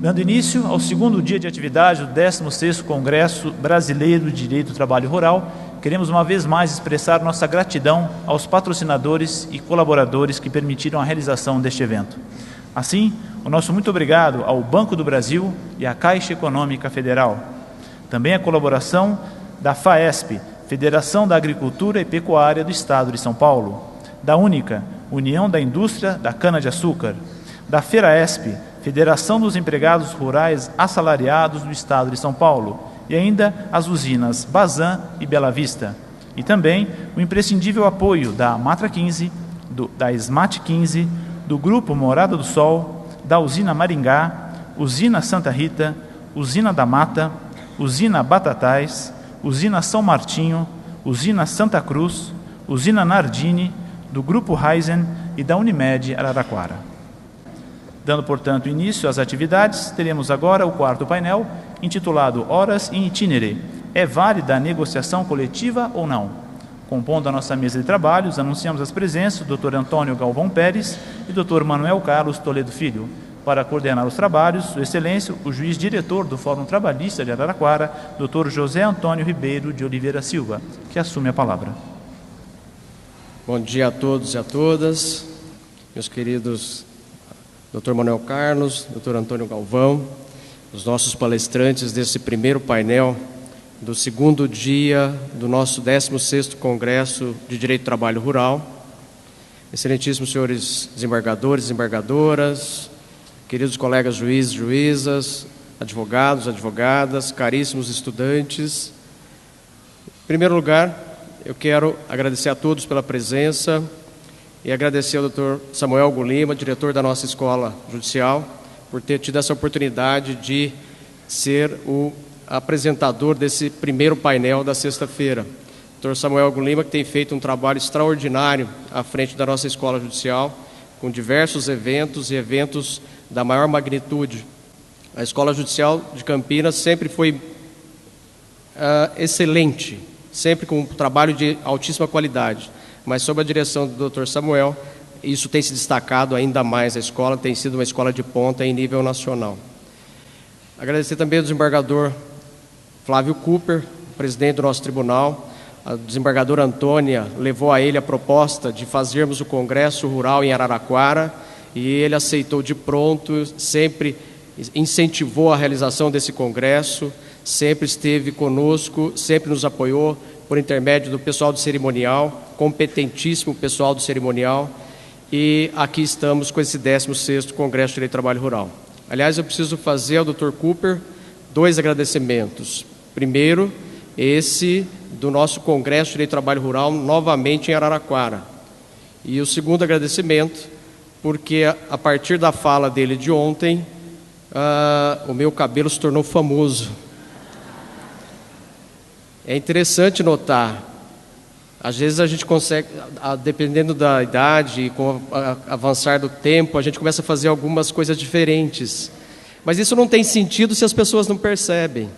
Dando início ao segundo dia de atividade do 16º Congresso Brasileiro de Direito do Trabalho Rural, queremos uma vez mais expressar nossa gratidão aos patrocinadores e colaboradores que permitiram a realização deste evento. Assim, o nosso muito obrigado ao Banco do Brasil e à Caixa Econômica Federal. Também a colaboração da FAESP, Federação da Agricultura e Pecuária do Estado de São Paulo, da Única, União da Indústria da Cana-de-Açúcar, da FERAESP, Federação dos Empregados Rurais Assalariados do Estado de São Paulo, e ainda as usinas Bazan e Bela Vista. E também o imprescindível apoio da Matra 15, da SMAT 15, do Grupo Morada do Sol, da Usina Maringá, Usina Santa Rita, Usina da Mata, Usina Batatais, Usina São Martinho, Usina Santa Cruz, Usina Nardini, do Grupo Raizen e da Unimed Araraquara. Dando, portanto, início às atividades, teremos agora o quarto painel, intitulado Horas in Itinere. É válida a negociação coletiva ou não? Compondo a nossa mesa de trabalhos, anunciamos as presenças do Dr. Antônio Galvão Pérez e do Dr. Manuel Carlos Toledo Filho. Para coordenar os trabalhos, Sua Excelência, o juiz diretor do Fórum Trabalhista de Araraquara, Dr. José Antônio Ribeiro de Oliveira Silva, que assume a palavra. Bom dia a todos e a todas, meus queridos Dr. Manuel Carlos, Dr. Antônio Galvão, os nossos palestrantes desse primeiro painel do segundo dia do nosso 16º Congresso de Direito do Trabalho Rural, excelentíssimos senhores desembargadores, desembargadoras, queridos colegas juízes, juízas, advogados, advogadas, caríssimos estudantes. Em primeiro lugar, eu quero agradecer a todos pela presença e agradecer ao Dr. Samuel Gulima, diretor da nossa Escola Judicial, por ter tido essa oportunidade de ser o apresentador desse primeiro painel da sexta-feira. Dr. Samuel Gulima, que tem feito um trabalho extraordinário à frente da nossa Escola Judicial, com diversos eventos e eventos da maior magnitude. A Escola Judicial de Campinas sempre foi excelente, sempre com um trabalho de altíssima qualidade. Mas sob a direção do Dr. Samuel, isso tem se destacado ainda mais. A escola tem sido uma escola de ponta em nível nacional. Agradecer também ao desembargador Flávio Cooper, presidente do nosso tribunal. A desembargadora Antônia levou a ele a proposta de fazermos o Congresso Rural em Araraquara e ele aceitou de pronto, sempre incentivou a realização desse congresso, sempre esteve conosco, sempre nos apoiou, por intermédio do pessoal do cerimonial, competentíssimo pessoal do cerimonial, e aqui estamos com esse 16º Congresso de Direito do Trabalho Rural. Aliás, eu preciso fazer ao Dr. Cooper 2 agradecimentos. Primeiro, esse do nosso Congresso de Direito do Trabalho Rural, novamente em Araraquara. E o segundo agradecimento, porque a partir da fala dele de ontem, o meu cabelo se tornou famoso. É interessante notar, às vezes a gente consegue, dependendo da idade e com o avançar do tempo, a gente começa a fazer algumas coisas diferentes. Mas isso não tem sentido se as pessoas não percebem.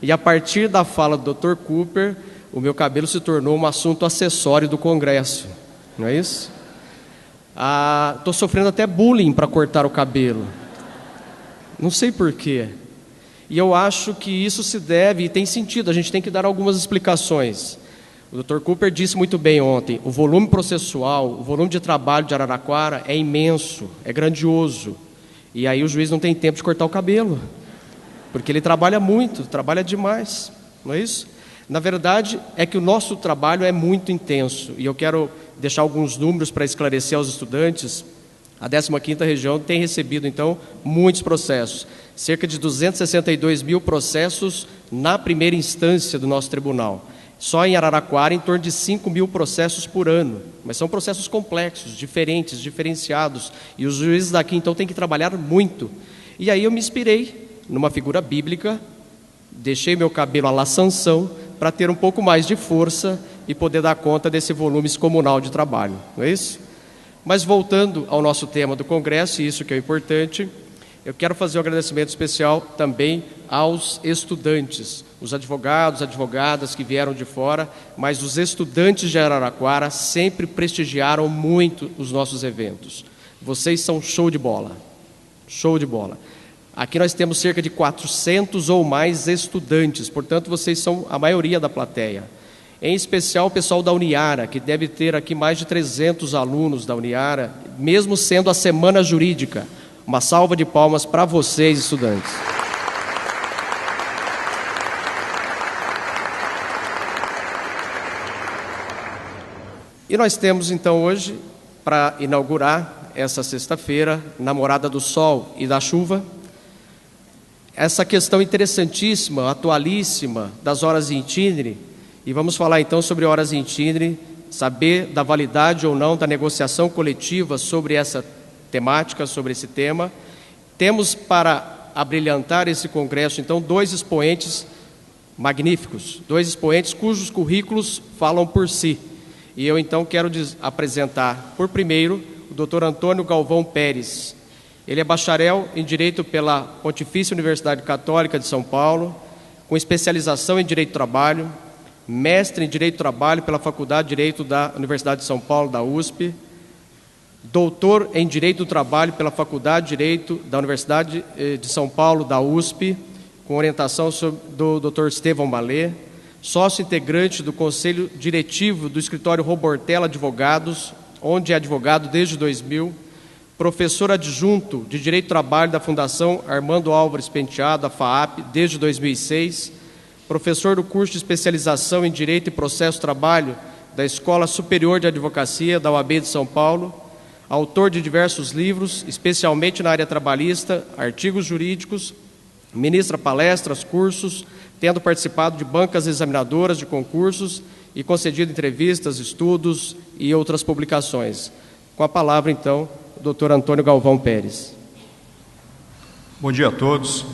E a partir da fala do Dr. Cooper, o meu cabelo se tornou um assunto acessório do Congresso. Não é isso? Estou sofrendo até bullying para cortar o cabelo. Não sei porquê. E eu acho que isso se deve, e tem sentido, a gente tem que dar algumas explicações. O Dr. Cooper disse muito bem ontem, o volume processual, o volume de trabalho de Araraquara é imenso, é grandioso. E aí o juiz não tem tempo de cortar o cabelo, porque ele trabalha muito, trabalha demais, não é isso? Na verdade, é que o nosso trabalho é muito intenso, e eu quero deixar alguns números para esclarecer aos estudantes. A 15ª região tem recebido, então, muitos processos. Cerca de 262 mil processos na primeira instância do nosso tribunal. Só em Araraquara, em torno de 5 mil processos por ano. Mas são processos complexos, diferentes, diferenciados. E os juízes daqui, então, têm que trabalhar muito. E aí eu me inspirei numa figura bíblica, deixei meu cabelo à la Sansão, para ter um pouco mais de força e poder dar conta desse volume excomunal de trabalho. Não é isso? Mas voltando ao nosso tema do Congresso, e isso que é importante, eu quero fazer um agradecimento especial também aos estudantes, os advogados, advogadas que vieram de fora, mas os estudantes de Araraquara sempre prestigiaram muito os nossos eventos. Vocês são show de bola, show de bola. Aqui nós temos cerca de 400 ou mais estudantes, portanto, vocês são a maioria da plateia. Em especial o pessoal da Uniara, que deve ter aqui mais de 300 alunos da Uniara, mesmo sendo a semana jurídica. Uma salva de palmas para vocês, estudantes. E nós temos então hoje, para inaugurar essa sexta-feira, Namorada do Sol e da Chuva, essa questão interessantíssima, atualíssima, das horas in itinere, e vamos falar então sobre horas in itinere, saber da validade ou não da negociação coletiva sobre essa temática, sobre esse tema. Temos para abrilhantar esse congresso, então, dois expoentes magníficos, dois expoentes cujos currículos falam por si. E eu então quero apresentar, por primeiro, o Dr. Antônio Galvão Pérez. Ele é bacharel em Direito pela Pontifícia Universidade Católica de São Paulo, com especialização em Direito do Trabalho, mestre em Direito do Trabalho pela Faculdade de Direito da Universidade de São Paulo, da USP, doutor em Direito do Trabalho pela Faculdade de Direito da Universidade de São Paulo, da USP, com orientação do Dr. Estevão Malê, sócio integrante do Conselho Diretivo do Escritório Robortella Advogados, onde é advogado desde 2000, professor adjunto de Direito do Trabalho da Fundação Armando Álvares Penteado, a FAAP, desde 2006, professor do curso de especialização em Direito e Processo do Trabalho da Escola Superior de Advocacia da UAB de São Paulo, autor de diversos livros, especialmente na área trabalhista, artigos jurídicos, ministra palestras, cursos, tendo participado de bancas examinadoras de concursos e concedido entrevistas, estudos e outras publicações. Com a palavra, então, o Dr. Antônio Galvão Pérez. Bom dia a todos.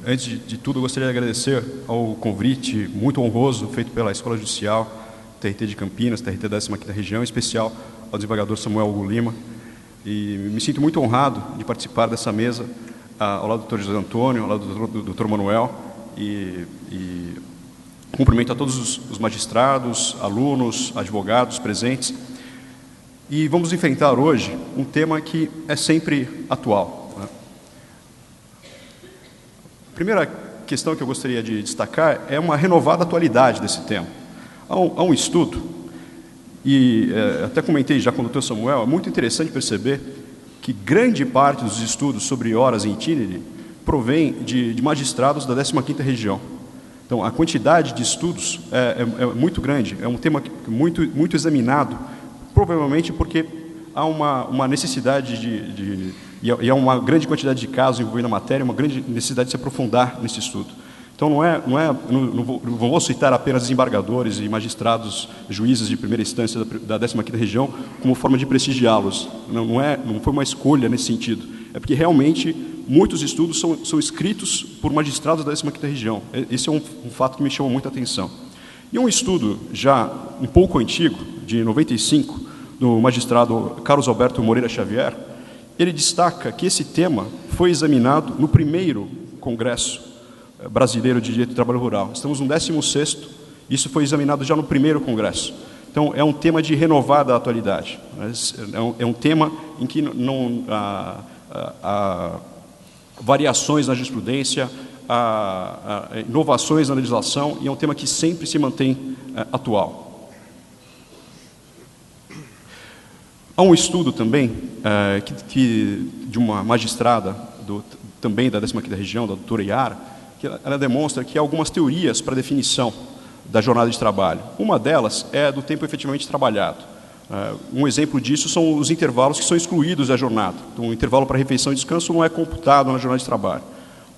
Antes de tudo, eu gostaria de agradecer ao convite muito honroso feito pela Escola Judicial, TRT de Campinas, TRT da 15ª Região, em especial ao desembargador Samuel Hugo Lima. E me sinto muito honrado de participar dessa mesa ao lado do Dr. José Antônio, ao lado do Dr. Manuel, e cumprimento a todos os magistrados, alunos, advogados presentes. E vamos enfrentar hoje um tema que é sempre atual, né? A primeira questão que eu gostaria de destacar é uma renovada atualidade desse tema. Há um estudo, e até comentei já com o Dr. Samuel, é muito interessante perceber que grande parte dos estudos sobre horas in itinere provém de magistrados da 15ª Região. Então, a quantidade de estudos é muito grande, é um tema muito examinado, provavelmente porque há uma necessidade e há uma grande quantidade de casos envolvendo a matéria, uma grande necessidade de se aprofundar nesse estudo. Então, não vou citar apenas desembargadores e magistrados, juízes de primeira instância da 15ª Região como forma de prestigiá-los. Não foi uma escolha nesse sentido. É porque realmente muitos estudos são escritos por magistrados da 15ª Região. Esse é um fato que me chama muita atenção. E um estudo já um pouco antigo, de 95, do magistrado Carlos Alberto Moreira Xavier, ele destaca que esse tema foi examinado no primeiro Congresso Brasileiro de Direito do Trabalho Rural. Estamos no 16º, isso foi examinado já no primeiro Congresso. Então, é um tema de renovada atualidade. É um tema em que não há variações na jurisprudência, há inovações na legislação, e é um tema que sempre se mantém atual. Há um estudo também de uma magistrada também da 15ª Região, da doutora Iara, que ela demonstra que há algumas teorias para definição da jornada de trabalho. Uma delas é do tempo efetivamente trabalhado. Um exemplo disso são os intervalos que são excluídos da jornada. Então, o intervalo para refeição e descanso não é computado na jornada de trabalho.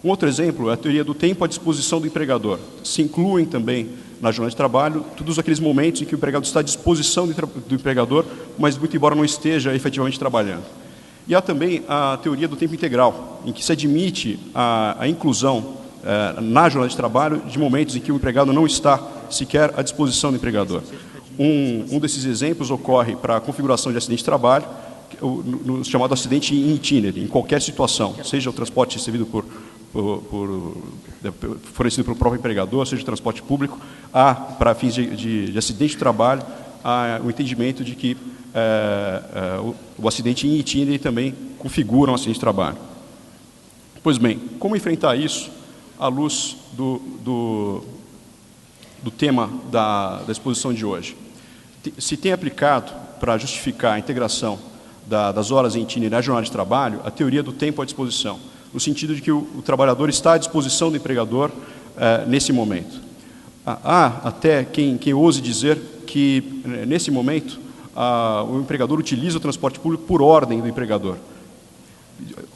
Um outro exemplo é a teoria do tempo à disposição do empregador. Se incluem também na jornada de trabalho todos aqueles momentos em que o empregado está à disposição do empregador, mas muito embora não esteja efetivamente trabalhando. E há também a teoria do tempo integral, em que se admite a inclusão na jornada de trabalho de momentos em que o empregado não está sequer à disposição do empregador. Um desses exemplos ocorre para a configuração de acidente de trabalho, no chamado acidente in itinere, em qualquer situação, seja o transporte servido fornecido pelo próprio empregador, seja o transporte público, há, para fins de acidente de trabalho, há o entendimento de que o acidente in itinere também configura um acidente de trabalho. Pois bem, como enfrentar isso à luz do tema da exposição de hoje? Se tem aplicado, para justificar a integração das horas em itinerário na jornada de trabalho, a teoria do tempo à disposição, no sentido de que o trabalhador está à disposição do empregador nesse momento. Há até quem ouse dizer que, nesse momento, o empregador utiliza o transporte público por ordem do empregador.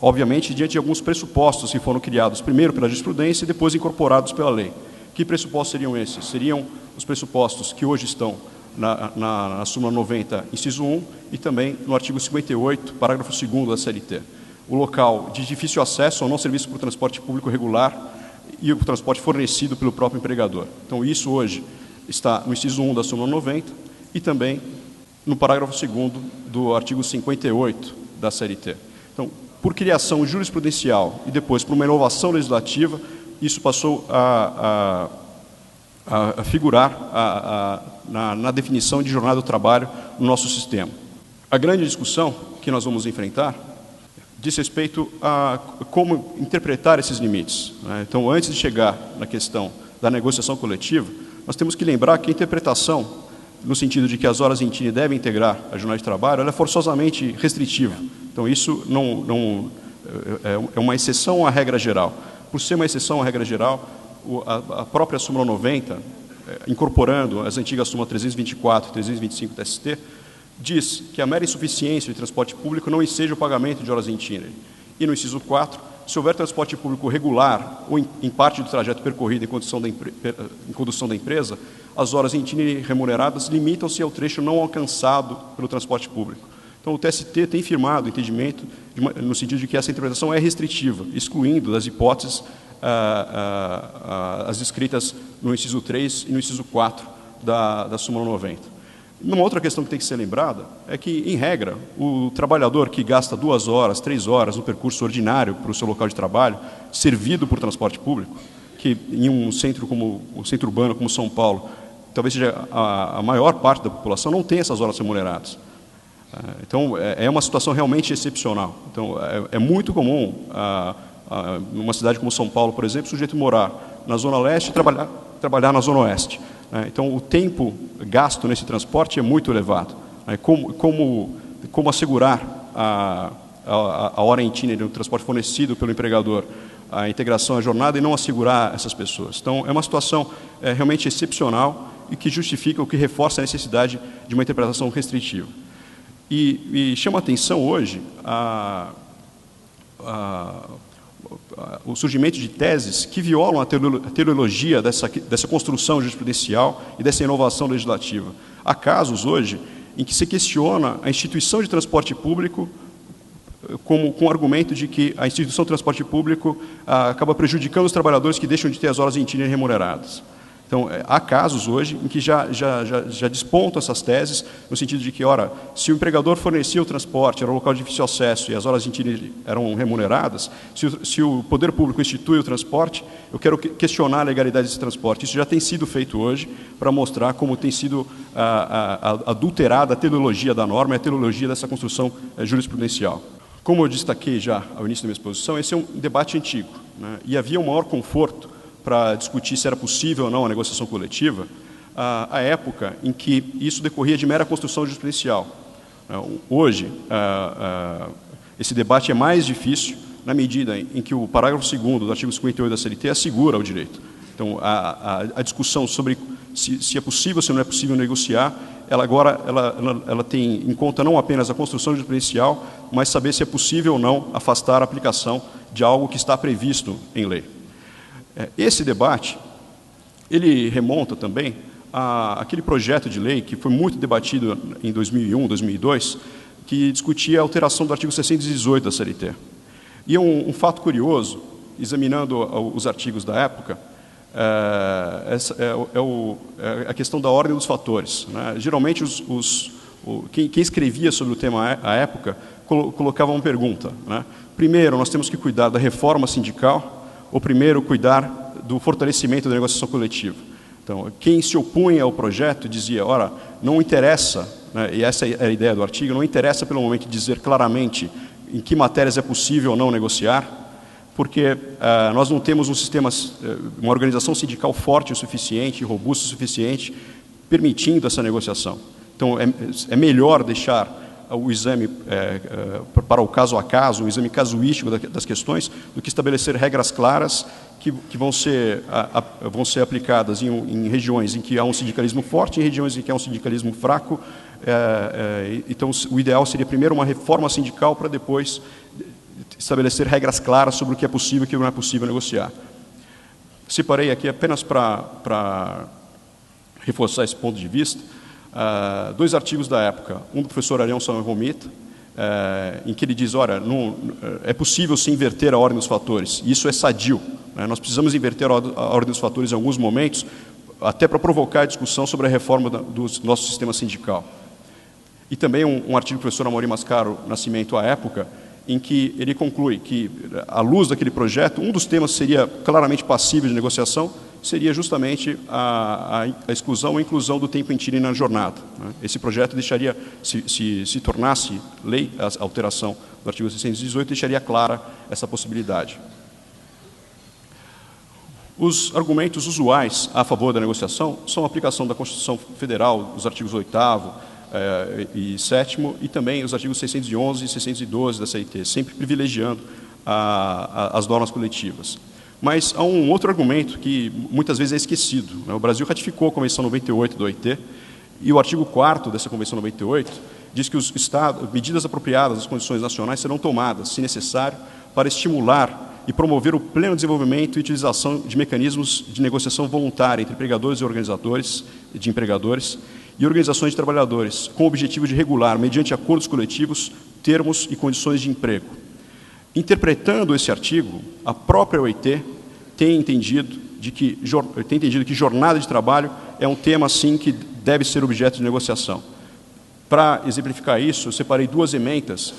Obviamente, diante de alguns pressupostos que foram criados, primeiro pela jurisprudência e depois incorporados pela lei. Que pressupostos seriam esses? Seriam os pressupostos que hoje estão na súmula 90, inciso 1, e também no artigo 58, parágrafo 2º da CLT. O local de difícil acesso ao não serviço por transporte público regular e o transporte fornecido pelo próprio empregador. Então, isso hoje está no inciso 1 da súmula 90 e também no parágrafo 2º do artigo 58 da CLT. Então, por criação jurisprudencial e depois por uma inovação legislativa, isso passou a figurar na definição de jornada do trabalho no nosso sistema. A grande discussão que nós vamos enfrentar diz respeito a como interpretar esses limites, né? Então, antes de chegar na questão da negociação coletiva, nós temos que lembrar que a interpretação, no sentido de que as horas em itinerário devem integrar a jornada de trabalho, ela é forçosamente restritiva. Então, isso é uma exceção à regra geral. Por ser uma exceção à regra geral, a própria súmula 90, incorporando as antigas súmulas 324 e 325 do TST, diz que a mera insuficiência de transporte público não enseja o pagamento de horas em itinerário. E no inciso 4, se houver transporte público regular ou em parte do trajeto percorrido em condução da empresa, as horas em itinerário remuneradas limitam-se ao trecho não alcançado pelo transporte público. Então, o TST tem firmado o entendimento no sentido de que essa interpretação é restritiva, excluindo das hipóteses as descritas no inciso 3 e no inciso 4 da súmula 90. Uma outra questão que tem que ser lembrada é que, em regra, o trabalhador que gasta 2 horas, 3 horas no percurso ordinário para o seu local de trabalho, servido por transporte público, que em um centro como o centro urbano como São Paulo, talvez seja a maior parte da população, não tem essas horas remuneradas. Então, é uma situação realmente excepcional. Então, é muito comum, numa cidade como São Paulo, por exemplo, o sujeito morar na Zona Leste e trabalhar na Zona Oeste. Então, o tempo gasto nesse transporte é muito elevado. Como assegurar a hora em itinerário do transporte fornecido pelo empregador, a integração à jornada e não assegurar essas pessoas? Então, é uma situação realmente excepcional e que justifica, o que reforça a necessidade de uma interpretação restritiva. E chama a atenção hoje o surgimento de teses que violam a teleologia dessa construção jurisprudencial e dessa inovação legislativa. Há casos hoje em que se questiona a instituição de transporte público com o argumento de que a instituição de transporte público acaba prejudicando os trabalhadores que deixam de ter as horas em itinerário remuneradas. Então, há casos hoje em que já despontam essas teses, no sentido de que, ora, se o empregador fornecia o transporte, era um local de difícil acesso e as horas de itinerário eram remuneradas, se o poder público institui o transporte, eu quero questionar a legalidade desse transporte. Isso já tem sido feito hoje para mostrar como tem sido adulterada a teleologia da norma e a teleologia dessa construção jurisprudencial. Como eu destaquei já ao início da minha exposição, esse é um debate antigo, né? E havia um maior conforto para discutir se era possível ou não a negociação coletiva, a época em que isso decorria de mera construção jurisprudencial. Hoje, esse debate é mais difícil na medida em que o parágrafo 2º do artigo 58 da CLT assegura o direito. Então, a discussão sobre se é possível ou se não é possível negociar, ela tem em conta não apenas a construção jurisprudencial, mas saber se é possível ou não afastar a aplicação de algo que está previsto em lei. Esse debate, ele remonta também àquele projeto de lei que foi muito debatido em 2001, 2002, que discutia a alteração do artigo 618 da CLT. E um fato curioso, examinando os artigos da época, a questão da ordem dos fatores, né? Geralmente, quem escrevia sobre o tema à época colocava uma pergunta, né? Primeiro, nós temos que cuidar da reforma sindical, ou primeiro cuidar do fortalecimento da negociação coletiva. Então, quem se opunha ao projeto dizia, ora, não interessa, né, e essa é a ideia do artigo, não interessa pelo momento dizer claramente em que matérias é possível ou não negociar, porque nós não temos um sistema, uma organização sindical forte o suficiente, robusta o suficiente, permitindo essa negociação. Então, é melhor deixar o exame para o caso a caso, o exame casuístico das questões, do que estabelecer regras claras que vão ser aplicadas em regiões em que há um sindicalismo forte, em regiões em que há um sindicalismo fraco. Então, o ideal seria primeiro uma reforma sindical para depois estabelecer regras claras sobre o que é possível e o que não é possível negociar. Separei aqui apenas para reforçar esse ponto de vista, 2 artigos da época, um do professor Arião Salomita, em que ele diz, olha, é possível se inverter a ordem dos fatores, e isso é sadio, né? Nós precisamos inverter a ordem dos fatores em alguns momentos, até para provocar a discussão sobre a reforma do nosso sistema sindical. E também um artigo do professor Amorim Mascaro Nascimento, à época, em que ele conclui que, à luz daquele projeto, um dos temas seria claramente passível de negociação, seria justamente a exclusão ou inclusão do tempo inteiro na jornada, né? Esse projeto deixaria, se tornasse lei, a alteração do artigo 618, deixaria clara essa possibilidade. Os argumentos usuais a favor da negociação são a aplicação da Constituição Federal, os artigos 8º e 7º, e também os artigos 611 e 612 da CIT, sempre privilegiando as normas coletivas. Mas há um outro argumento que muitas vezes é esquecido, né? O Brasil ratificou a Convenção 98 do OIT, e o artigo 4º dessa Convenção 98 diz que os Estados, medidas apropriadas às condições nacionais serão tomadas, se necessário, para estimular e promover o pleno desenvolvimento e utilização de mecanismos de negociação voluntária entre empregadores e organizadores de empregadores e organizações de trabalhadores, com o objetivo de regular, mediante acordos coletivos, termos e condições de emprego. Interpretando esse artigo, a própria OIT tem entendido que jornada de trabalho é um tema, sim, que deve ser objeto de negociação. Para exemplificar isso, eu separei 2 emendas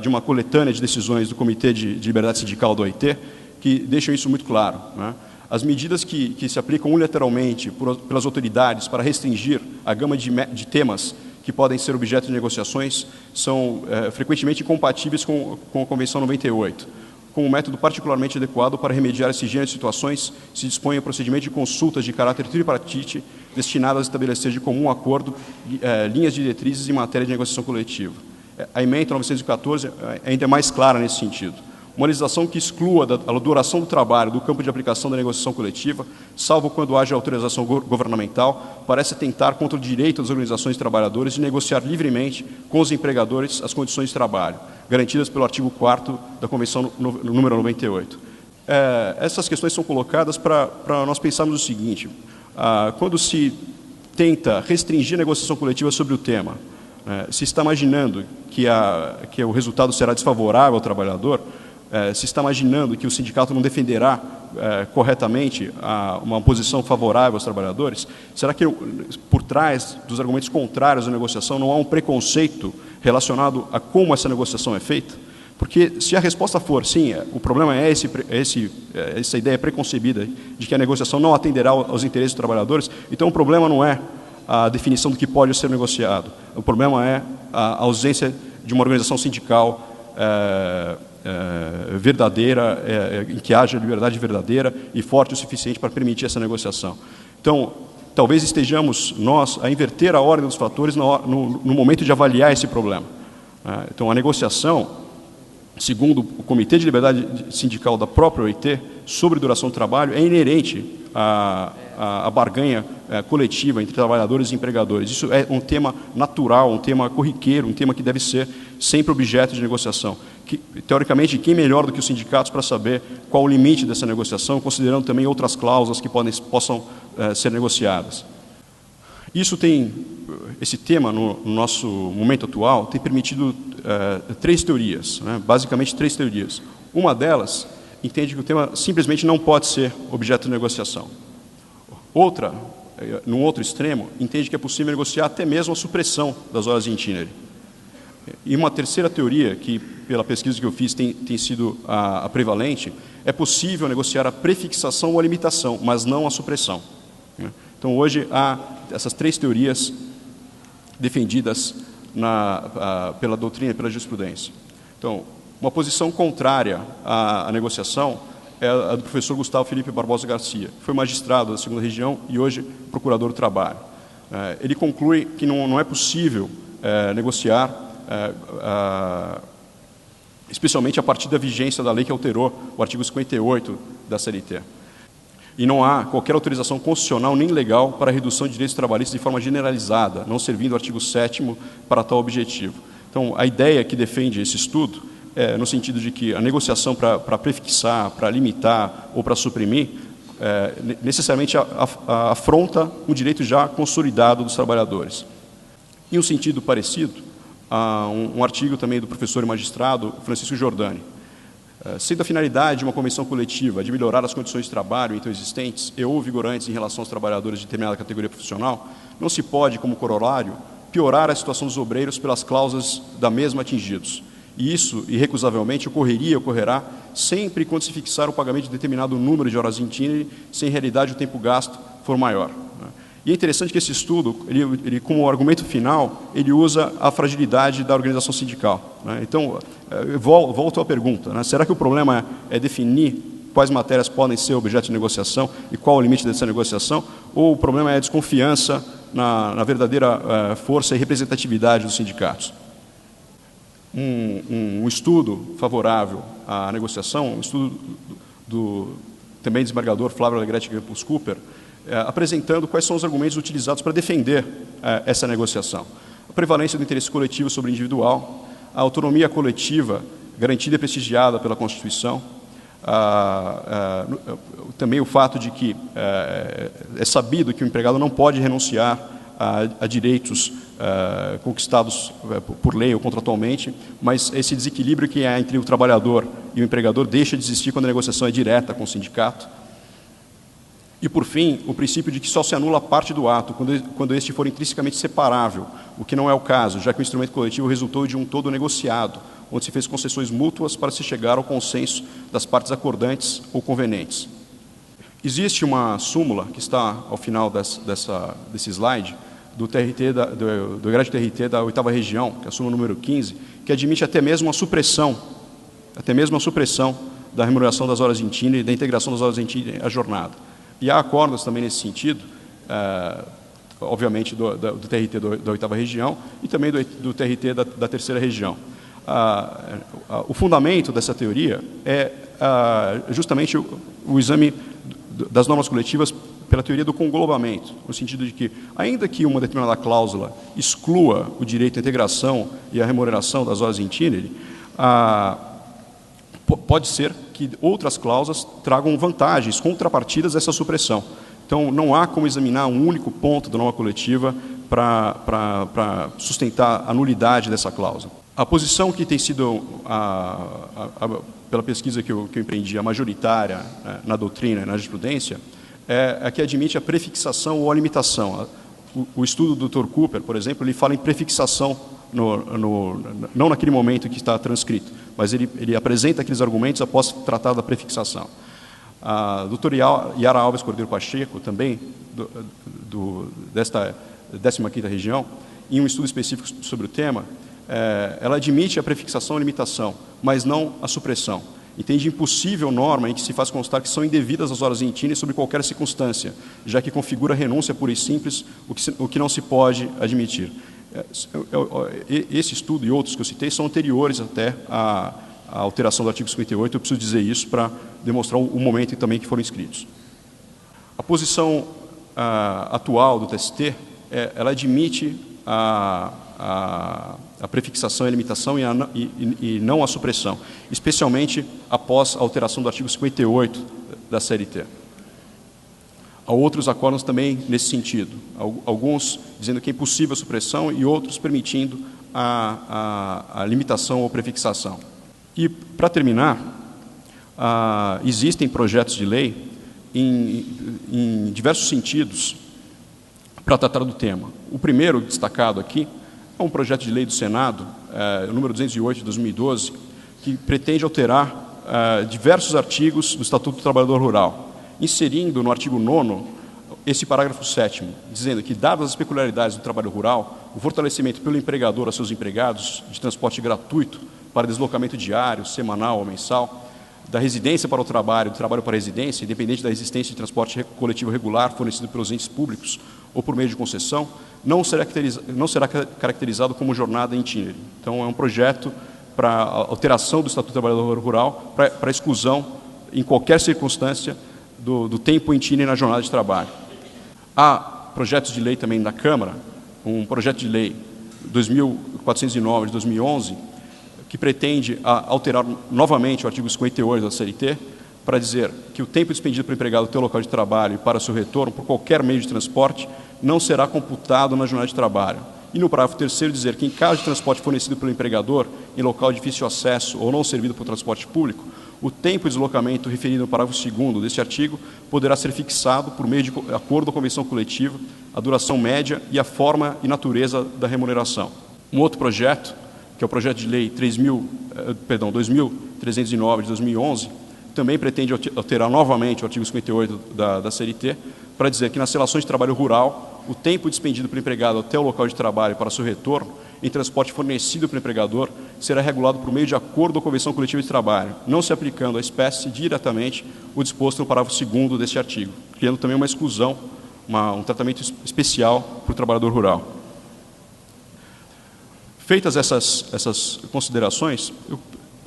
de uma coletânea de decisões do Comitê de Liberdade Sindical da OIT, que deixam isso muito claro, né? As medidas que se aplicam unilateralmente pelas autoridades para restringir a gama de temas que podem ser objeto de negociações são frequentemente incompatíveis com a Convenção 98. Com um método particularmente adequado para remediar esse gênero de situações, se dispõe a procedimento de consultas de caráter tripartite destinadas a estabelecer de comum acordo linhas diretrizes em matéria de negociação coletiva. A emenda 914 ainda é mais clara nesse sentido. Uma legislação que exclua a duração do trabalho do campo de aplicação da negociação coletiva, salvo quando haja autorização governamental, parece atentar contra o direito das organizações de trabalhadores de negociar livremente com os empregadores as condições de trabalho, garantidas pelo artigo 4º da Convenção número 98. Essas questões são colocadas para nós pensarmos o seguinte: quando se tenta restringir a negociação coletiva sobre o tema, se está imaginando que o resultado será desfavorável ao trabalhador, se está imaginando que o sindicato não defenderá corretamente uma posição favorável aos trabalhadores, será que por trás dos argumentos contrários à negociação não há um preconceito relacionado a como essa negociação é feita? Porque se a resposta for sim, o problema é essa ideia preconcebida de que a negociação não atenderá aos interesses dos trabalhadores, então o problema não é a definição do que pode ser negociado, o problema é a ausência de uma organização sindical verdadeira, em que haja liberdade verdadeira e forte o suficiente para permitir essa negociação. Então, talvez estejamos nós a inverter a ordem dos fatores no momento de avaliar esse problema. Então, a negociação, segundo o Comitê de Liberdade Sindical da própria OIT, sobre duração do trabalho, é inerente à barganha coletiva entre trabalhadores e empregadores. Isso é um tema natural, um tema corriqueiro, um tema que deve ser sempre objeto de negociação. Teoricamente, quem melhor do que os sindicatos para saber qual o limite dessa negociação, considerando também outras cláusulas que possam ser negociadas. Esse tema, no nosso momento atual, tem permitido 3 teorias, né? Basicamente 3 teorias. Uma delas entende que o tema simplesmente não pode ser objeto de negociação. Outra, num outro extremo, entende que é possível negociar até mesmo a supressão das horas de itinerário. E uma terceira teoria, que pela pesquisa que eu fiz tem sido a prevalente, é possível negociar a prefixação ou a limitação, mas não a supressão. Então, hoje, há essas 3 teorias defendidas pela doutrina e pela jurisprudência. Então, Uma posição contrária à negociação é a do professor Gustavo Felipe Barbosa Garcia, que foi magistrado da 2ª Região e hoje procurador do trabalho. Ele conclui que não é possível negociar, especialmente a partir da vigência da lei que alterou o artigo 58 da CLT. E não há qualquer autorização constitucional nem legal para a redução de direitos trabalhistas de forma generalizada, não servindo o artigo 7º para tal objetivo. Então, a ideia que defende esse estudo é no sentido de que a negociação para prefixar, para limitar ou para suprimir, necessariamente afronta um direito já consolidado dos trabalhadores. Em um sentido parecido, há um artigo também do professor e magistrado Francisco Giordani. Sendo a finalidade de uma convenção coletiva de melhorar as condições de trabalho então existentes e ou vigorantes em relação aos trabalhadores de determinada categoria profissional, não se pode, como corolário, piorar a situação dos obreiros pelas cláusulas da mesma atingidos. E isso, irrecusavelmente, ocorrerá sempre quando se fixar o pagamento de determinado número de horas itinere, se em realidade o tempo gasto for maior. E é interessante que esse estudo, ele como argumento final, ele usa a fragilidade da organização sindical. Então, volto à pergunta, será que o problema é definir quais matérias podem ser objeto de negociação e qual o limite dessa negociação, ou o problema é a desconfiança na verdadeira força e representatividade dos sindicatos? Um estudo favorável à negociação, um estudo do também desembargador Flávio Alegretti Campos Cooper, apresentando quais são os argumentos utilizados para defender essa negociação. A prevalência do interesse coletivo sobre o individual, a autonomia coletiva garantida e prestigiada pela Constituição, também o fato de que é sabido que o empregado não pode renunciar a direitos conquistados por lei ou contratualmente, mas esse desequilíbrio que é entre o trabalhador e o empregador deixa de existir quando a negociação é direta com o sindicato. E, por fim, o princípio de que só se anula parte do ato quando este for intrinsecamente separável, o que não é o caso, já que o instrumento coletivo resultou de um todo negociado, onde se fez concessões mútuas para se chegar ao consenso das partes acordantes ou convenientes. Existe uma súmula que está ao final desse slide, do egresso TRT da 8ª Região, que é a súmula número 15, que admite até mesmo a supressão da remuneração das horas itinere e da integração das horas itinere à jornada. E há acordos também nesse sentido, obviamente do TRT da 8ª Região e também do TRT da 3ª Região. O fundamento dessa teoria é justamente o exame das normas coletivas pela teoria do conglobamento, no sentido de que, ainda que uma determinada cláusula exclua o direito à integração e à remuneração das horas itinere, pode ser que outras cláusulas tragam vantagens, contrapartidas a essa supressão. Então, não há como examinar um único ponto da norma coletiva para sustentar a nulidade dessa cláusula. A posição que tem sido, pela pesquisa que eu empreendi, a majoritária na doutrina e na jurisprudência, é a que admite a prefixação ou a limitação. O estudo do Dr. Cooper, por exemplo, ele fala em prefixação, não naquele momento que está transcrito, mas ele apresenta aqueles argumentos após tratar da prefixação. A doutora Yara Alves Cordeiro Pacheco, também desta 15ª Região, em um estudo específico sobre o tema, ela admite a prefixação e limitação, mas não a supressão. Entende impossível norma em que se faz constar que são indevidas as horas itinere sob qualquer circunstância, já que configura renúncia pura e simples, o que não se pode admitir. Esse estudo e outros que eu citei são anteriores até à alteração do artigo 58, eu preciso dizer isso para demonstrar o momento também que foram inscritos. A posição atual do TST, ela admite a prefixação e a limitação e não a supressão, especialmente após a alteração do artigo 58 da CLT. Há outros acordos também nesse sentido, alguns dizendo que é impossível a supressão e outros permitindo a limitação ou prefixação. E, para terminar, existem projetos de lei em diversos sentidos para tratar do tema. O primeiro destacado aqui é um projeto de lei do Senado, o número 208 de 2012, que pretende alterar diversos artigos do Estatuto do Trabalhador Rural, inserindo no artigo 9º esse parágrafo 7º, dizendo que, dadas as peculiaridades do trabalho rural, o fortalecimento pelo empregador a seus empregados de transporte gratuito para deslocamento diário, semanal ou mensal, da residência para o trabalho, do trabalho para a residência, independente da existência de transporte coletivo regular fornecido pelos entes públicos ou por meio de concessão, não será caracterizado como jornada itinerante. Então, é um projeto para alteração do Estatuto do Trabalhador Rural, para exclusão, em qualquer circunstância, do tempo itinerante na jornada de trabalho. Há projetos de lei também na Câmara, um projeto de lei 2409 de 2011, que pretende alterar novamente o artigo 58 da CLT, para dizer que o tempo despendido para o empregado até o local de trabalho e para seu retorno por qualquer meio de transporte não será computado na jornada de trabalho. E no parágrafo 3º dizer que em caso de transporte fornecido pelo empregador em local de difícil acesso ou não servido por transporte público, o tempo de deslocamento referido no parágrafo 2º deste artigo poderá ser fixado por meio de acordo ou convenção coletiva, a duração média e a forma e natureza da remuneração. Um outro projeto, que é o projeto de lei 2309 de 2011, também pretende alterar novamente o artigo 58 da CLT, para dizer que nas relações de trabalho rural, o tempo despendido pelo empregado até o local de trabalho para seu retorno, em transporte fornecido pelo empregador, será regulado por meio de acordo ou convenção coletiva de trabalho, não se aplicando à espécie diretamente o disposto no parágrafo 2º deste artigo, criando também uma exclusão, um tratamento especial para o trabalhador rural. Feitas essas considerações,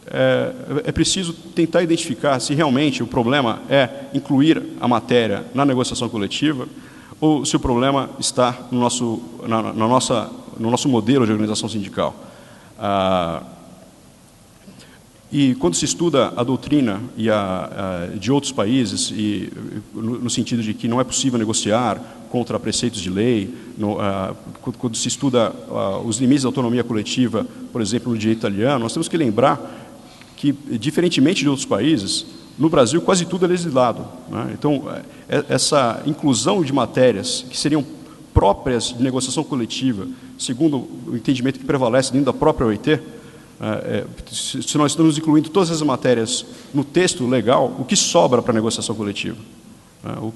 é preciso tentar identificar se realmente o problema é incluir a matéria na negociação coletiva ou se o problema está no nosso modelo de organização sindical. E quando se estuda a doutrina de outros países, no sentido de que não é possível negociar contra preceitos de lei, quando se estuda os limites da autonomia coletiva, por exemplo, no direito italiano, nós temos que lembrar que, diferentemente de outros países, no Brasil quase tudo é legislado, né? Então, essa inclusão de matérias que seriam próprias de negociação coletiva, segundo o entendimento que prevalece dentro da própria OIT, se nós estamos incluindo todas as matérias no texto legal, o que sobra para a negociação coletiva?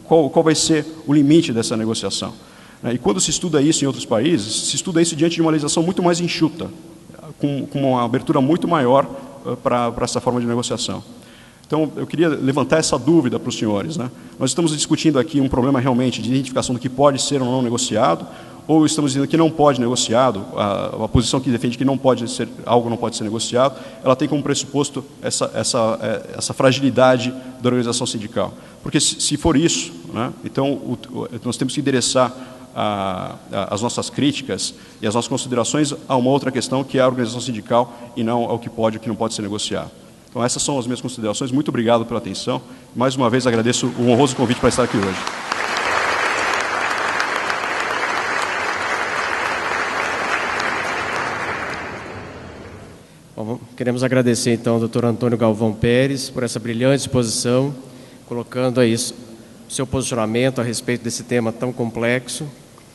Qual vai ser o limite dessa negociação? E quando se estuda isso em outros países, se estuda isso diante de uma legislação muito mais enxuta, com uma abertura muito maior para essa forma de negociação. Então, eu queria levantar essa dúvida para os senhores, né? Nós estamos discutindo aqui um problema realmente de identificação do que pode ser ou não negociado, ou estamos dizendo que não pode negociado, a posição que defende que não pode ser, algo não pode ser negociado, ela tem como pressuposto essa fragilidade da organização sindical. Porque se for isso, né, então nós temos que endereçar as nossas críticas e as nossas considerações a uma outra questão, que é a organização sindical, e não ao que pode e o que não pode ser negociado. Então, essas são as minhas considerações. Muito obrigado pela atenção. Mais uma vez, agradeço o honroso convite para estar aqui hoje. Bom, queremos agradecer, então, ao Dr. Antônio Galvão Pérez por essa brilhante exposição, colocando aí seu posicionamento a respeito desse tema tão complexo.